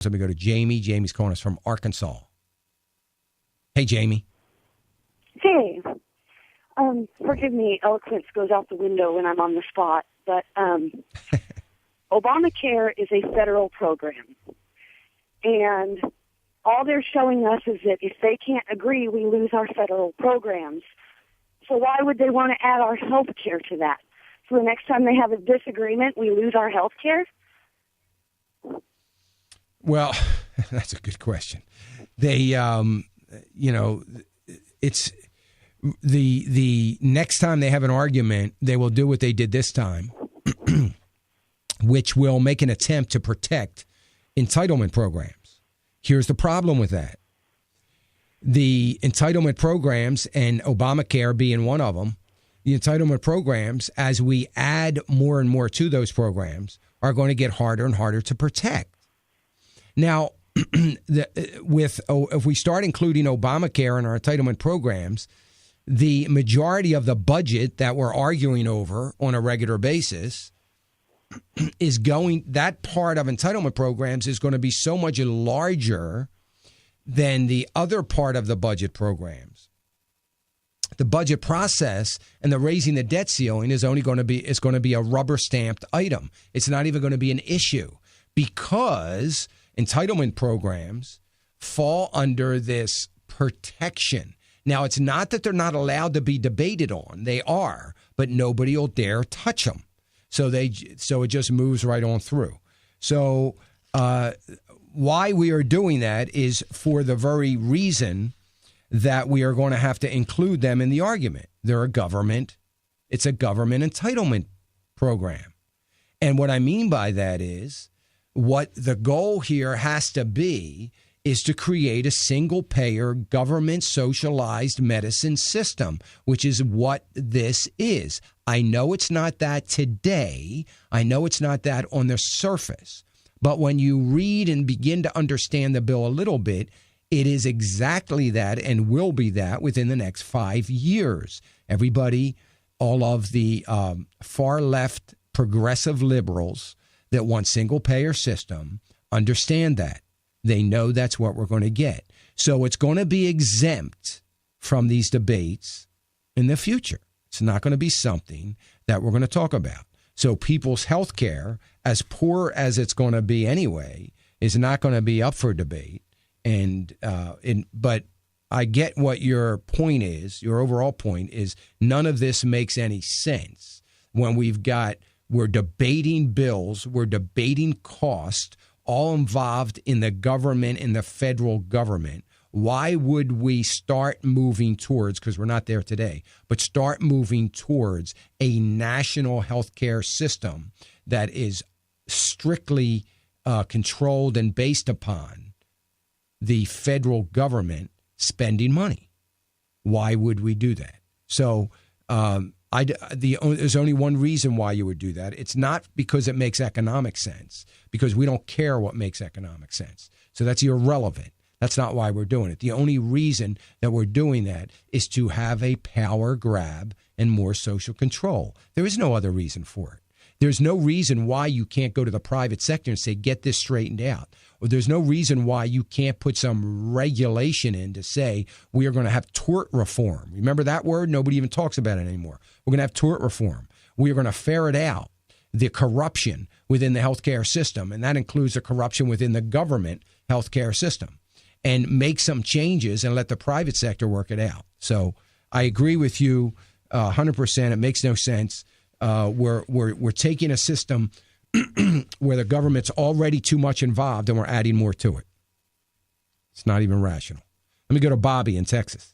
Let me go to Jamie. Jamie's calling us from Arkansas. Hey, Jamie. Hey. Forgive me, eloquence goes out the window when I'm on the spot, but Obamacare is a federal program. And all they're showing us is that if they can't agree, we lose our federal programs. So why would they want to add our health care to that? So the next time they have a disagreement, we lose our health care? Well, that's a good question. They, it's the next time they have an argument, they will do what they did this time, which will make an attempt to protect entitlement programs. Here's the problem with that. The entitlement programs, and Obamacare being one of them, the entitlement programs, as we add more and more to those programs, are going to get harder and harder to protect. Now, if we start including Obamacare in our entitlement programs, the majority of the budget that we're arguing over on a regular basis is that part of entitlement programs is going to be so much larger than the other part of the budget programs. The budget process and the raising the debt ceiling is going to be a rubber stamped item. It's not even going to be an issue because entitlement programs fall under this protection. Now, it's not that they're not allowed to be debated on. They are, but nobody will dare touch them. So it just moves right on through. So why we are doing that is for the very reason that we are going to have to include them in the argument. It's a government entitlement program. And what I mean by that is what the goal here has to be is to create a single-payer, government socialized medicine system, which is what this is. I know it's not that today. I know it's not that on the surface. But when you read and begin to understand the bill a little bit, it is exactly that and will be that within the next 5 years. Everybody, all of the far-left progressive liberals that want single-payer system understand that. They know that's what we're going to get. So it's going to be exempt from these debates in the future. It's not going to be something that we're going to talk about. So people's health care, as poor as it's going to be anyway, is not going to be up for debate. But I get what your point is. Your overall point is none of this makes any sense when we're debating bills, we're debating cost, all involved in the government, in the federal government. Why would we start moving towards, because we're not there today, but start moving towards a national health care system that is strictly controlled and based upon the federal government spending money? Why would we do that? So there's only one reason why you would do that. It's not because it makes economic sense, because we don't care what makes economic sense. So that's irrelevant. That's not why we're doing it. The only reason that we're doing that is to have a power grab and more social control. There is no other reason for it. There's no reason why you can't go to the private sector and say, get this straightened out. Or there's no reason why you can't put some regulation in to say we are going to have tort reform. Remember that word? Nobody even talks about it anymore. We're going to have tort reform. We are going to ferret out the corruption within the healthcare system, and that includes the corruption within the government healthcare system, and make some changes and let the private sector work it out. So I agree with you 100%. It makes no sense. We're taking a system where the government's already too much involved and we're adding more to it. It's not even rational. Let me go to Bobby in Texas.